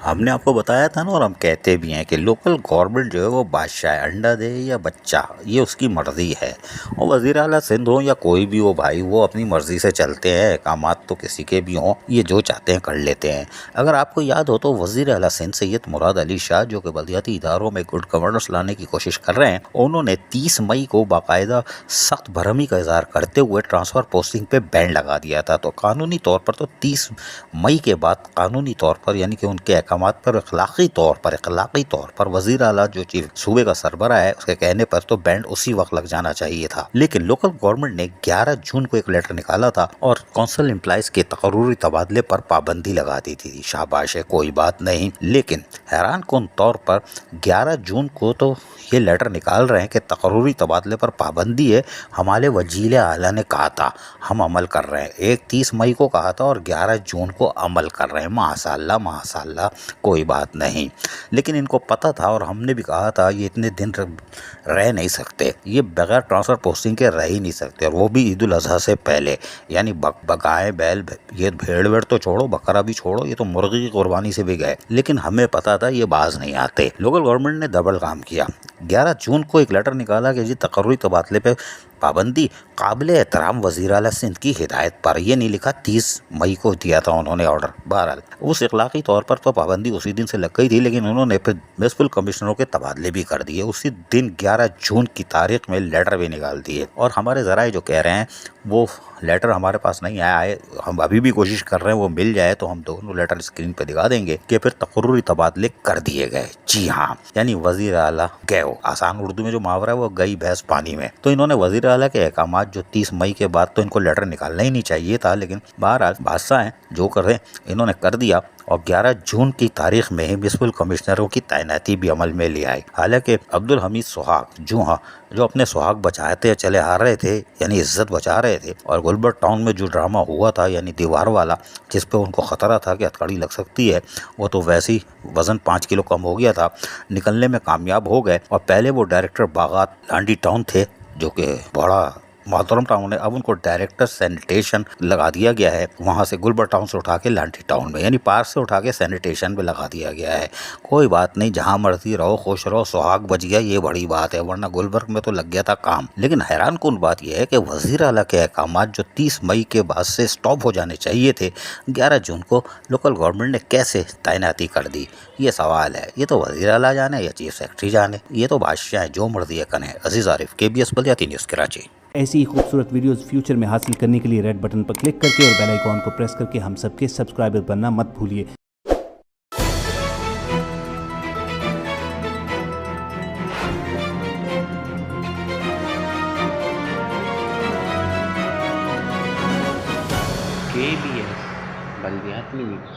हमने आपको बताया था ना, और हम कहते भी हैं कि लोकल गवर्नमेंट जो है वो बादशाह है, अंडा दे या बच्चा ये उसकी मर्ज़ी है। और वज़ीर आला सिंध हो या कोई भी हो भाई, वो अपनी मर्ज़ी से चलते हैं। अहकामात तो किसी के भी हों, ये जो चाहते हैं कर लेते हैं। अगर आपको याद हो तो वज़ीर आला सिंध सैयद मुराद अली शाह, जो कि बल्दियाती इदारों में गुड गवर्नेंस लाने की कोशिश कर रहे हैं, उन्होंने 30 मई को बाकायदा सख्त भरमी का इजहार करते हुए ट्रांसफ़र पोस्टिंग पे बैन लगा दिया था। तो कानूनी तौर पर तो 30 मई के बाद कानूनी तौर पर, यानी कि उनके अहकामात पर अखलाकी तौर पर वज़ीर आला जो चीफ सूबे का सरबरा है उसके कहने पर तो बैंड उसी वक्त लग जाना चाहिए था। लेकिन लोकल गवर्नमेंट ने 11 जून को एक लेटर निकाला था और कौंसल एम्प्लॉइज के तकर्रुरी तबादले पर पाबंदी लगा दी थी। शाबाश है, कोई बात नहीं। लेकिन हैरान कुन तौर पर 11 जून को तो ये लेटर निकाल रहे हैं कि तकर्रुरी तबादले पर पाबंदी है। हमारे वजीर आला ने कहा था हम अमल कर रहे हैं। एक 30 मई को कहा था और 11 जून को अमल कर रहे हैं। माशाअल्लाह माशाअल्लाह, कोई बात नहीं। लेकिन इनको पता था और हमने भी कहा था ये इतने दिन रह नहीं सकते, ये बगैर ट्रांसफ़र पोस्टिंग के रह ही नहीं सकते, और वो भी ईद उल अज़हा से पहले। यानी गाय बैल, ये भेड़ वेड़ तो छोड़ो, बकरा भी छोड़ो, ये तो मुर्गी की कुर्बानी से भी गए। लेकिन हमें पता था ये बाज नहीं आते। लोकल गवर्नमेंट ने डबल काम किया। 11 जून को एक लेटर निकाला कि जी तकर्रुरी तबादले पे पाबंदी काबिल एहतराम वज़ीर आला सिंध की हिदायत पर। ये नहीं लिखा 30 मई को दिया था उन्होंने ऑर्डर। बहरहाल उस इखलाकी तौर पर तो पाबंदी उसी दिन से लग गई थी, लेकिन उन्होंने फिर म्युनिसिपल कमिश्नरों के तबादले भी कर दिए। उसी दिन 11 जून की तारीख में लेटर भी निकाल दिए। और हमारे ज़राए जो कह रहे हैं वो लेटर हमारे पास नहीं आया है, हम अभी भी कोशिश कर रहे हैं वो मिल जाए तो हम दोनों लेटर स्क्रीन पर दिखा देंगे कि फिर तकर्रुरी तबादले कर दिए गए। जी हाँ, यानी वज़ीर आला गए। आसान उर्दू में जो मुहावरा है वो गई भैंस पानी में। तो इन्होंने वज़ीर आला के अहकामात जो 30 मई के बाद तो इनको लेटर निकालना ही नहीं चाहिए था, लेकिन बहरहाल बादशाह हैं, जो कर रहे इन्होंने कर दिया। और 11 जून की तारीख में ही म्युनिसिपल कमिश्नरों की तैनाती भी अमल में ले आई। हालांकि अब्दुल हमीद सुहाग जो अपने सुहाग बचाते चले आ रहे थे, यानी इज्जत बचा रहे थे, और गुलबर्ग टाउन में जो ड्रामा हुआ था यानी दीवार वाला, जिस पे उनको ख़तरा था कि हथकड़ी लग सकती है, वो तो वैसे ही वज़न 5 किलो कम हो गया था, निकलने में कामयाब हो गए। और पहले वो डायरेक्टर बागात लांडी टाउन थे, जो कि बड़ा मोहतरम टाउन है। अब उनको डायरेक्टर सैनिटेशन लगा दिया गया है। वहाँ से गुलबर्ग टाउन से उठा के लांडी टाउन में, यानी पार्क से उठा के सैनिटेशन में लगा दिया गया है। कोई बात नहीं, जहाँ मर्जी रहो, खुश रहो, सुहाग बच गया, ये बड़ी बात है, वरना गुलबर्ग में तो लग गया था काम। लेकिन हैरान कुन बात यह है कि वज़ीर आला के अहकामात जो 30 मई के बाद से स्टॉप हो जाने चाहिए थे, 11 जून को लोकल गवर्नमेंट ने कैसे तैनाती कर दी, ये सवाल है। ये तो वज़ीर आला जाने या चीफ सेक्रेटरी जाने, ये तो बादशाह है, जो मर्जी करें। अजीज़ आरिफ, KBS बल्दियाती न्यूज़ कराची। ऐसी ही खूबसूरत वीडियोस फ्यूचर में हासिल करने के लिए रेड बटन पर क्लिक करके और बेल आइकॉन को प्रेस करके हम सबके सब्सक्राइबर बनना मत भूलिए। KBS बल्दियाती न्यूज़।